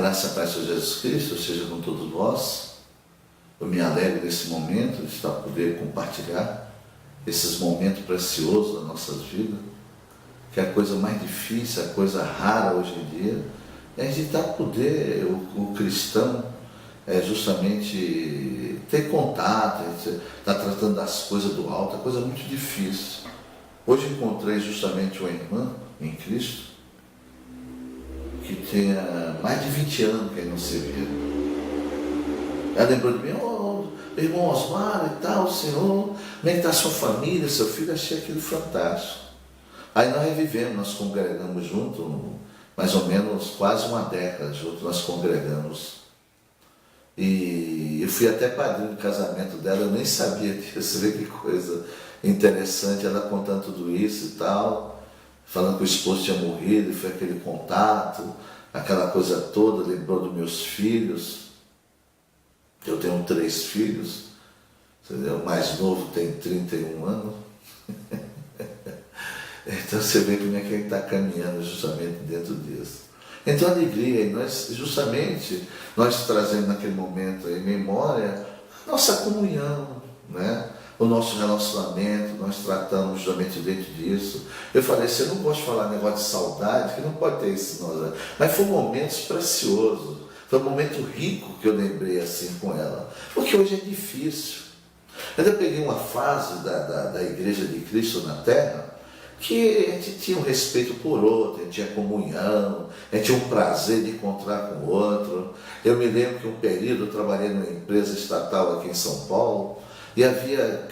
graça e a paz de Jesus Cristo seja com todos vós. Eu me alegro nesse momento de estar poder compartilhar esses momentos preciosos das nossas vidas, que é a coisa mais difícil, a coisa rara hoje em dia, é a gente poder, o cristão, justamente ter contato, estar tratando das coisas do alto, é coisa muito difícil. Hoje encontrei justamente uma irmã em Cristo, que tinha mais de 20 anos que ele não se via. Ela lembrou de mim, irmão Osmar e tal, senhor, como é que está a sua família, seu filho? Achei aquilo fantástico. Aí nós revivemos, nós congregamos juntos, mais ou menos quase uma década juntos, nós congregamos. E eu fui até padrinho do casamento dela, eu nem sabia disso, vê que coisa interessante, ela contando tudo isso e tal, falando que o esposo tinha morrido, e foi aquele contato, aquela coisa toda, lembrou dos meus filhos. Eu tenho 3 filhos, o mais novo tem 31 anos. Então você vê como é que a gente está caminhando justamente dentro disso. Então a alegria, e nós trazemos naquele momento em memória a nossa comunhão, né? O nosso relacionamento, nós tratamos justamente dentro disso. Eu falei assim, eu não gosto de falar negócio de saudade, que não pode ter isso, mas foi momentos preciosos, foi um momento rico que eu lembrei assim com ela, porque hoje é difícil. Eu ainda peguei uma fase da Igreja de Cristo na Terra, que a gente tinha um respeito por outro, a gente tinha comunhão, a gente tinha um prazer de encontrar com o outro. Eu me lembro que um período eu trabalhei numa empresa estatal aqui em São Paulo, e havia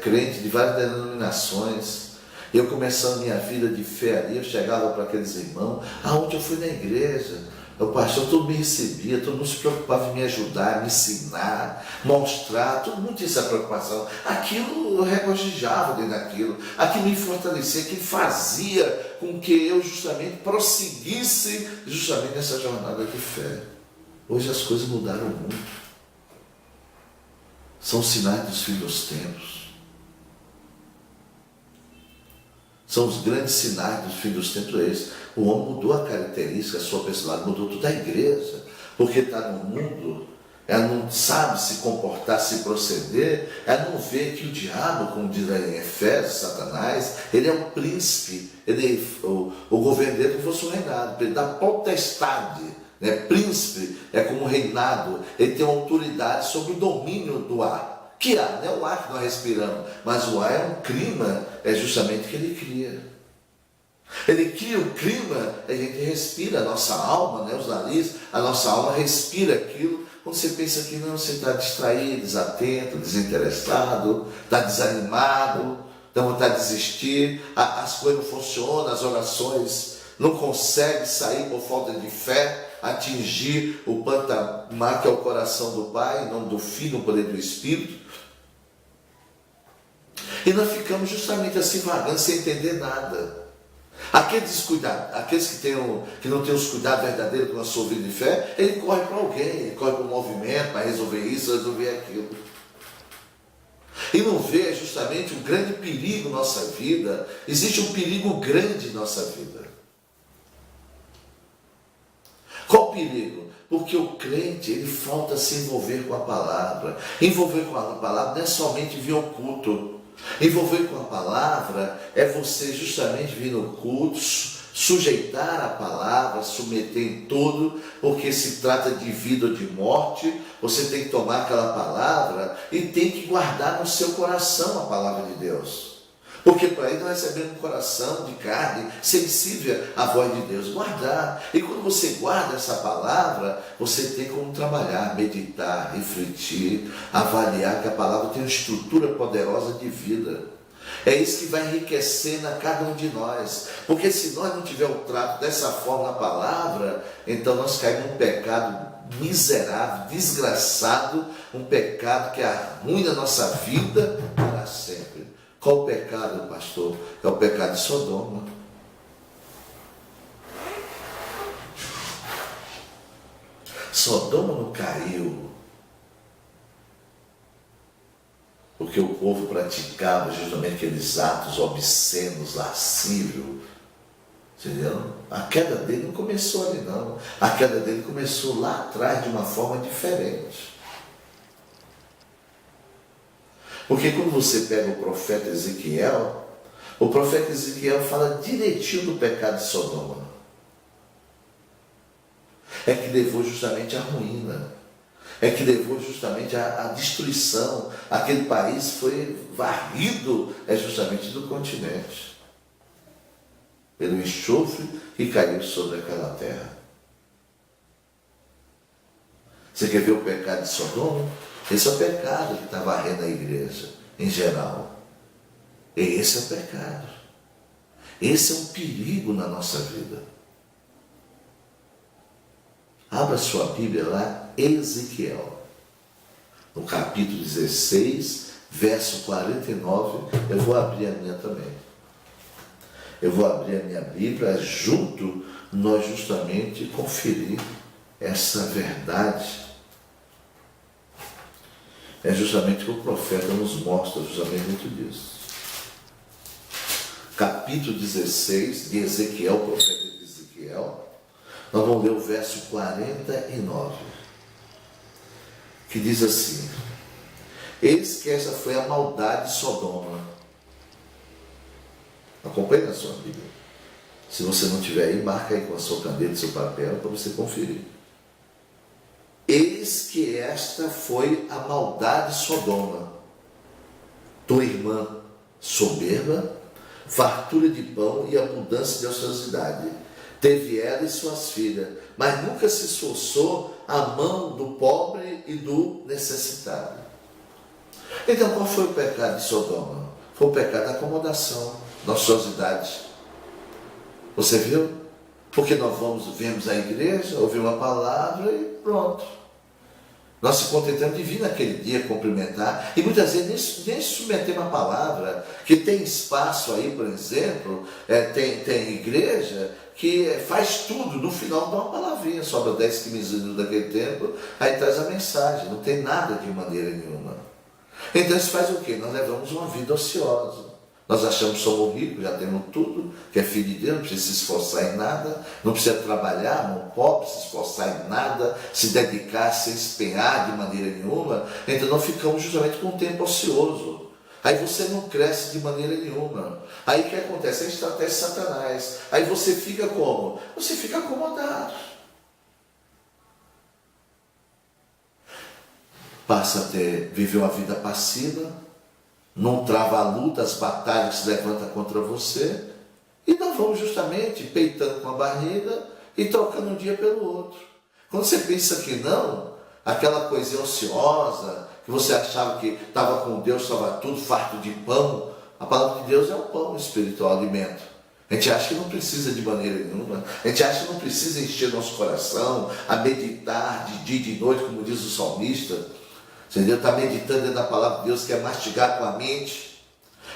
crentes de várias denominações. Eu começando minha vida de fé ali, eu chegava para aqueles irmãos, aonde eu fui na igreja, o pastor todo me recebia, todo mundo se preocupava em me ajudar, me ensinar, mostrar, todo mundo tinha essa preocupação. Aquilo eu regozijava dentro daquilo, aquilo me fortalecia, aquilo fazia com que eu justamente prosseguisse justamente nessa jornada de fé. Hoje as coisas mudaram muito. São sinais dos fins dos tempos. São os grandes sinais dos fins dos tempos esses. O homem mudou a característica, a sua personalidade, mudou tudo a igreja. Porque está no mundo, ela não sabe se comportar, se proceder, ela não vê que o diabo, como diz em Efésios, Satanás, ele é um príncipe, o governo dele como fosse um reinado, ele dá potestade. Príncipe é como um reinado, ele tem uma autoridade sobre o domínio do ar. Que ar? Não é o ar que nós respiramos, mas o ar é um clima, é justamente o que ele cria. Ele cria o clima, a gente respira, a nossa alma, os narizes, a nossa alma respira aquilo. Quando você pensa que não, você está distraído, desatento, desinteressado, está desanimado, dá vontade de desistir, as coisas não funcionam, as orações não conseguem sair por falta de fé, atingir o patamar que é o coração do Pai, em nome do Filho, no poder do Espírito. E nós ficamos justamente assim vagando, sem entender nada. Aqueles que não têm os cuidados verdadeiros com a sua vida de fé, ele corre para alguém, ele corre para um movimento, para resolver isso, resolver aquilo. E não vê justamente um grande perigo em nossa vida. Existe um perigo grande em nossa vida. Qual o perigo? Porque o crente, ele falta se envolver com a palavra. Envolver com a palavra não é somente vir ao culto. Envolver com a palavra é você justamente vir no culto, sujeitar a palavra, submeter em tudo, porque se trata de vida ou de morte. Você tem que tomar aquela palavra e tem que guardar no seu coração a palavra de Deus. Porque para aí nós recebemos um coração de carne sensível à voz de Deus. Guardar. E quando você guarda essa palavra, você tem como trabalhar, meditar, refletir, avaliar que a palavra tem uma estrutura poderosa de vida. É isso que vai enriquecendo a cada um de nós. Porque se nós não tivermos o trato dessa forma na palavra, então nós caímos num pecado miserável, desgraçado, um pecado que arruina a nossa vida para sempre. Qual o pecado, pastor? É o pecado de Sodoma. Sodoma não caiu porque o povo praticava justamente aqueles atos obscenos, lascivos, Entendeu? A queda dele não começou ali não. A queda dele começou lá atrás de uma forma diferente. Porque quando você pega o profeta Ezequiel fala direitinho do pecado de Sodoma. É que levou justamente à ruína. É que levou justamente à destruição. Aquele país foi varrido justamente do continente. Pelo enxofre que caiu sobre aquela terra. Você quer ver o pecado de Sodoma? Esse é o pecado que está varrendo a igreja, em geral. E esse é o pecado. Esse é um perigo na nossa vida. Abra sua Bíblia lá, Ezequiel. No capítulo 16, verso 49, eu vou abrir a minha também. Eu vou abrir a minha Bíblia, junto nós justamente conferir essa verdade. É justamente que o profeta nos mostra justamente muito disso. Capítulo 16 de Ezequiel, o profeta de Ezequiel, nós vamos ler o verso 49, que diz assim: eis que essa foi a maldade de Sodoma. Acompanhe na sua Bíblia. Se você não tiver aí, marca aí com a sua caneta e seu papel para você conferir. Eis que esta foi a maldade de Sodoma, tua irmã soberba, fartura de pão e abundância de ociosidade. Teve ela e suas filhas, mas nunca se esforçou a mão do pobre e do necessitado. Então, qual foi o pecado de Sodoma? Foi o pecado da acomodação, da ociosidade. Você viu? Porque nós vemos a igreja, ouvimos uma palavra e pronto. Nós se contentamos de vir naquele dia cumprimentar e muitas vezes nem submeter uma palavra, que tem espaço aí, por exemplo, tem igreja que faz tudo, no final dá uma palavrinha, sobra 10, 15 minutos daquele tempo, aí traz a mensagem, não tem nada de maneira nenhuma. Então isso faz o quê? Nós levamos uma vida ociosa. Nós achamos que somos ricos, já temos tudo, que é filho de Deus, não precisa se esforçar em nada, não precisa trabalhar, não pode se esforçar em nada, se dedicar, se empenhar de maneira nenhuma. Então nós ficamos justamente com um tempo ocioso. Aí você não cresce de maneira nenhuma. Aí o que acontece? É a estratégia de Satanás. Aí você fica como? Você fica acomodado. Passa a viver uma vida passiva, não trava a luta, as batalhas que se levantam contra você, e nós vamos justamente peitando com a barriga e trocando um dia pelo outro. Quando você pensa que não, aquela coisinha ociosa, que você achava que estava com Deus, estava tudo farto de pão, a palavra de Deus é o pão espiritual, alimento. A gente acha que não precisa de maneira nenhuma, a gente acha que não precisa encher nosso coração, a meditar de dia e de noite, como diz o salmista. Entendeu? Está meditando dentro da palavra de Deus, quer mastigar com a mente.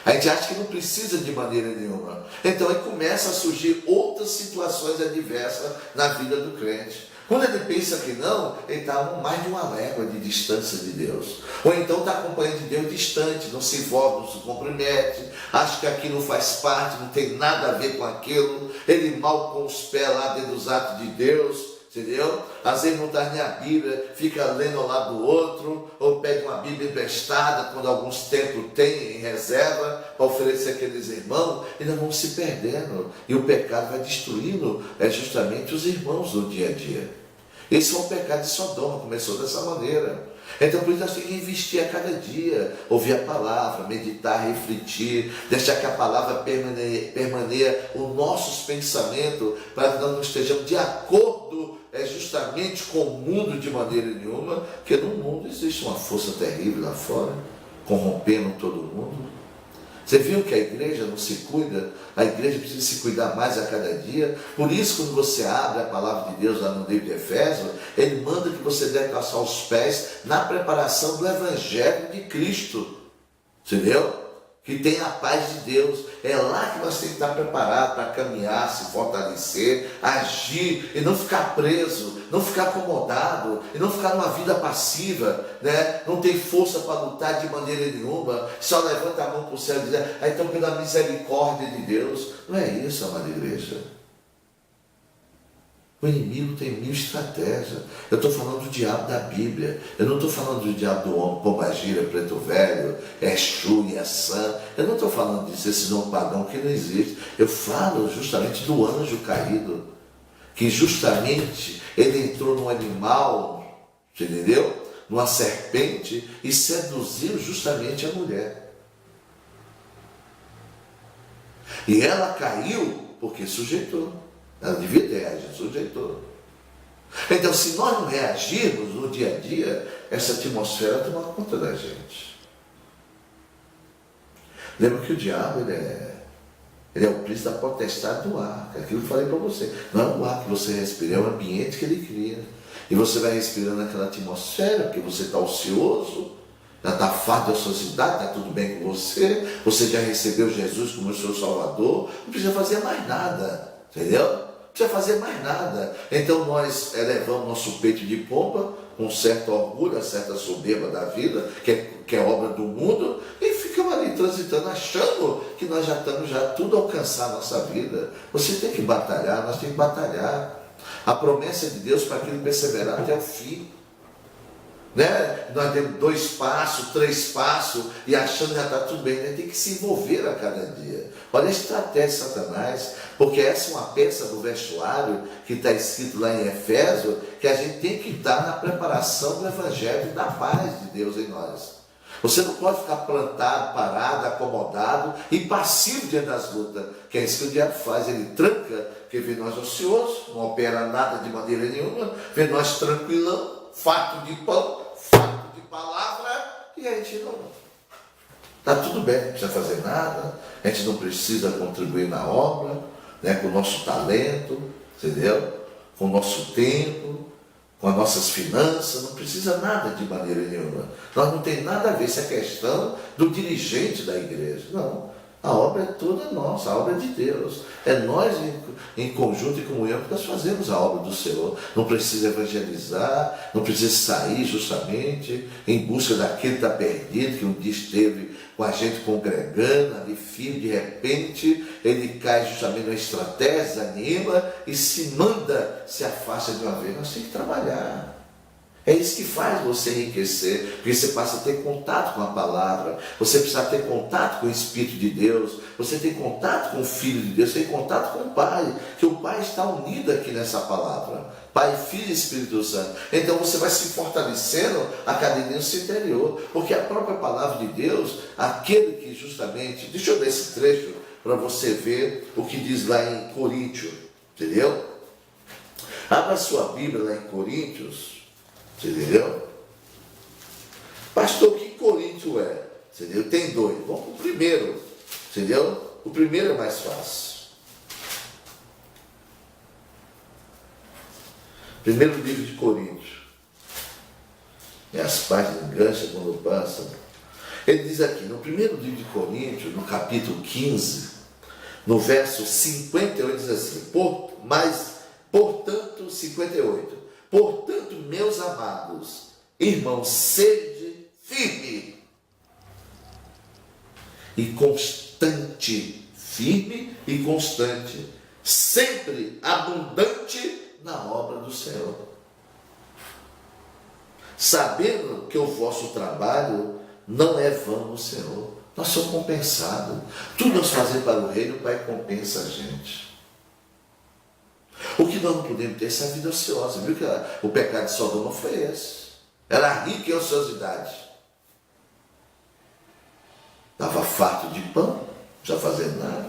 A gente acha que não precisa de maneira nenhuma. Então aí começa a surgir outras situações adversas na vida do crente. Quando ele pensa que não, ele está a mais de uma légua de distância de Deus. Ou então está acompanhando de Deus distante, não se envolve, não se compromete, acha que aquilo não faz parte, não tem nada a ver com aquilo. Ele mal com os pés lá dentro dos atos de Deus. Entendeu? Às vezes não traz nem a Bíblia, fica lendo ao lado do outro, ou pega uma Bíblia emprestada, quando alguns templos têm em reserva, para oferecer àqueles irmãos, e nós vamos se perdendo. E o pecado vai destruindo justamente os irmãos do dia a dia. Esse é o pecado de Sodoma, começou dessa maneira. Então por isso nós temos que investir a cada dia, ouvir a palavra, meditar, refletir, deixar que a palavra permaneça os nossos pensamentos, para que nós não estejamos de acordo justamente com o mundo de maneira nenhuma, porque no mundo existe uma força terrível lá fora, corrompendo todo mundo. Você viu que a igreja não se cuida? A igreja precisa se cuidar mais a cada dia. Por isso, quando você abre a palavra de Deus lá no livro de Efésios, ele manda que você deve calçar os pés na preparação do Evangelho de Cristo. Entendeu? Que tem a paz de Deus. É lá que nós temos que estar preparados para caminhar, se fortalecer, agir e não ficar preso, não ficar acomodado e não ficar numa vida passiva, né? Não tem força para lutar de maneira nenhuma, só levanta a mão para o céu e diz, então pela misericórdia de Deus. Não é isso, amada igreja. O inimigo tem mil estratégias. Eu estou falando do diabo da Bíblia. Eu não estou falando do diabo do homem, pombagira, preto velho, Exu e Assã. Eu não estou falando disso, esse dom pagão que não existe. Eu falo justamente do anjo caído, que justamente ele entrou num animal, você entendeu? Numa serpente e seduziu justamente a mulher. E ela caiu porque sujeitou. Ela devia ter reagido, sujeitou. Então, se nós não reagirmos no dia a dia, essa atmosfera toma conta da gente. Lembra que o diabo, ele é o príncipe da potestade do ar. É aquilo que eu falei para você. Não é o ar que você respira, é o ambiente que ele cria. E você vai respirando aquela atmosfera, porque você está ocioso, já está farto de ociosidade, está tudo bem com você, você já recebeu Jesus como seu Salvador, não precisa fazer mais nada, entendeu? Não precisa fazer mais nada. Então nós elevamos nosso peito de pomba, com certo orgulho, a certa soberba da vida, que é obra do mundo, e ficamos ali transitando, achando que nós já estamos tudo alcançar a nossa vida. Você tem que batalhar, nós temos que batalhar. A promessa de Deus para aquele perseverar até o fim. Né? Nós temos 2 passos, 3 passos, e achando que já está tudo bem, né? Tem que se envolver a cada dia. Olha a estratégia de Satanás, porque essa é uma peça do vestuário que está escrito lá em Efésios, que a gente tem que estar na preparação do Evangelho e da paz de Deus em nós. Você não pode ficar plantado, parado, acomodado e passivo diante das lutas, que é isso que o diabo faz, ele tranca, porque vê nós ociosos, não opera nada de maneira nenhuma, vê nós tranquilão, farto de pão, farto de palavra, e a gente não. Está tudo bem, não precisa fazer nada, a gente não precisa contribuir na obra, né, com o nosso talento, entendeu? Com o nosso tempo, com as nossas finanças, não precisa nada de maneira nenhuma. Nós não tem nada a ver, isso é questão do dirigente da igreja, não. A obra é toda nossa, a obra é de Deus. É nós em conjunto e comunhão que nós fazemos a obra do Senhor. Não precisa evangelizar, não precisa sair justamente em busca daquele que está perdido, que um dia esteve com a gente congregando, ali firme, de repente ele cai justamente numa estratégia, desanima e se manda, se afasta de uma vez. Nós temos que trabalhar. É isso que faz você enriquecer, porque você passa a ter contato com a palavra, você precisa ter contato com o Espírito de Deus, você tem contato com o Filho de Deus, você tem contato com o Pai, que o Pai está unido aqui nessa palavra, Pai, Filho e Espírito Santo. Então você vai se fortalecendo a cada dia no seu interior, porque a própria palavra de Deus, aquele que justamente, deixa eu ler esse trecho para você ver o que diz lá em Coríntios, entendeu? Abra sua Bíblia lá em Coríntios. Você entendeu? Pastor, o que Coríntio é? Você entendeu? Tem 2. Vamos para o primeiro. Entendeu? O primeiro é mais fácil. Primeiro livro de Coríntios. E as páginas engancham quando passam. Ele diz aqui, no primeiro livro de Coríntios, no capítulo 15, no verso 58, diz assim, portanto, 58. Portanto, meus amados irmãos, sede firme e constante, firme e constante, sempre abundante na obra do Senhor, sabendo que o vosso trabalho não é vão no Senhor. Nós somos compensados. Tudo nós fazemos para o reino, o Pai compensa a gente. O que nós não podemos ter é essa vida ociosa. Viu que o pecado de Sodoma foi esse? Era rico em ociosidade. Estava farto de pão, não precisa fazer nada.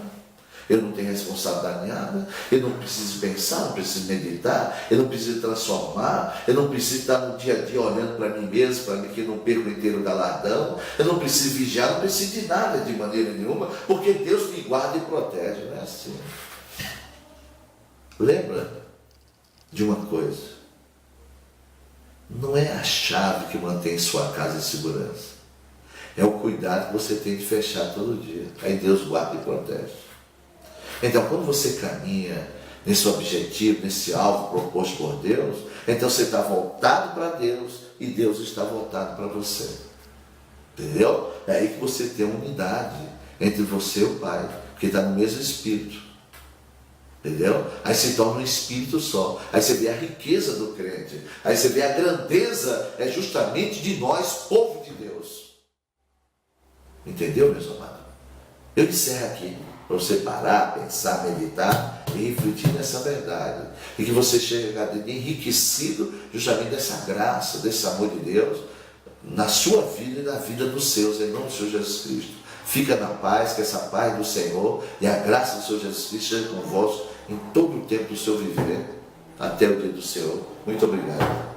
Eu não tenho responsabilidade nada. Eu não preciso pensar, não preciso meditar. Eu não preciso transformar. Eu não preciso estar no dia a dia olhando para mim mesmo, para mim que eu não perco inteiro o galardão. Eu não preciso vigiar, não preciso de nada de maneira nenhuma, porque Deus me guarda e protege. Não é assim. Lembra de uma coisa, não é a chave que mantém sua casa em segurança, é o cuidado que você tem de fechar todo dia, aí Deus guarda e protege. Então quando você caminha nesse objetivo, nesse alvo proposto por Deus, então você está voltado para Deus e Deus está voltado para você, entendeu? É aí que você tem uma unidade entre você e o Pai, porque está no mesmo Espírito. Entendeu? Aí se torna um espírito só. Aí você vê a riqueza do crente. Aí você vê a grandeza, é justamente de nós, povo de Deus. Entendeu, meus amados? Eu encerro aqui para você parar, pensar, meditar e refletir nessa verdade. E que você chegue enriquecido justamente dessa graça, desse amor de Deus na sua vida e na vida dos seus, em nome do Senhor Jesus Cristo. Fica na paz, que essa paz do Senhor e a graça do Senhor Jesus Cristo seja convosco em todo o tempo do seu viver, até o dia do Senhor. Muito obrigado.